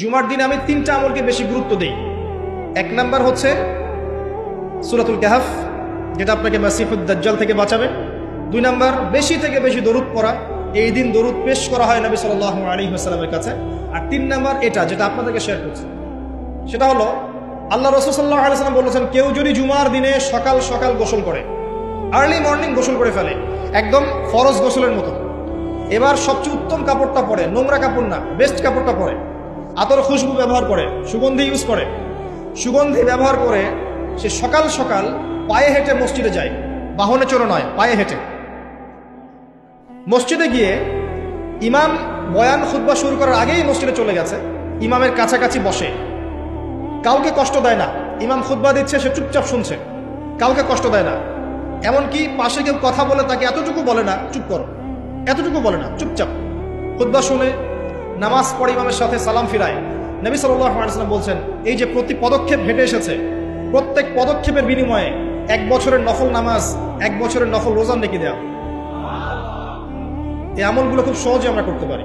জুমার দিনে আমি 3টা আমলকে বেশি গুরুত্ব দেই। 1 নাম্বার হচ্ছে সূরাতুল কাহফ, যেটা আপনাকে মাসিহুদ দাজ্জাল থেকে বাঁচাবে। 2 নাম্বার বেশি থেকে বেশি দরুদ পড়া, এই দিন দরুদ পেশ করা হয় নবী সাল্লাল্লাহু আলাইহি ওয়াসাল্লামের কাছে। আর 3 নাম্বার এটা যেটা আপনাদেরকে শেয়ার করছি, সেটা হলো আল্লাহ রাসূল সাল্লাল্লাহু আলাইহি ওয়াসাল্লাম বলেছেন, কেউ যদি জুমার দিনে সকাল সকাল গোসল করে, আর্লি মর্নিং গোসল করে ফেলে, একদম ফরজ গোসলের মতো, এবার সবচেয়ে উত্তম কাপড়টা পরে, নোংরা কাপড় না, বেস্ট কাপড়টা পরে, আতর খুশবু ব্যবহার করে, সুগন্ধি ইউজ করে, সুগন্ধি ব্যবহার করে সে সকাল সকাল পায়ে হেঁটে মসজিদে যায়, বাহনে চড়ে নয়, পায়ে হেঁটে মসজিদে গিয়ে ইমাম বয়ান খুতবা শুরু করার আগেই মসজিদে চলে গেছে, ইমামের কাছাকাছি বসে, কাউকে কষ্ট দেয় না। ইমাম খুতবা দিচ্ছে, সে চুপচাপ শুনছে, কাউকে কষ্ট দেয় না। এমনকি পাশে কেউ কথা বলে তাকে এতটুকু বলে না চুপ করো, এতটুকু বলে না, চুপচাপ খুতবা শুনে নামাজ পড়ে ইমামের সাথে সালাম ফিরায়। নবী সাল্লাল্লাহু আলাইহি ওয়াসাল্লাম বলছেন, এই যে প্রতি পদক্ষেপ হেঁটে এসেছে, প্রত্যেক পদক্ষেপের বিনিময়ে 1 বছরের নফল নামাজ, 1 বছরের নফল রোজা নেকি দেয়া। এই আমলগুলো খুব সহজে আমরা করতে পারি।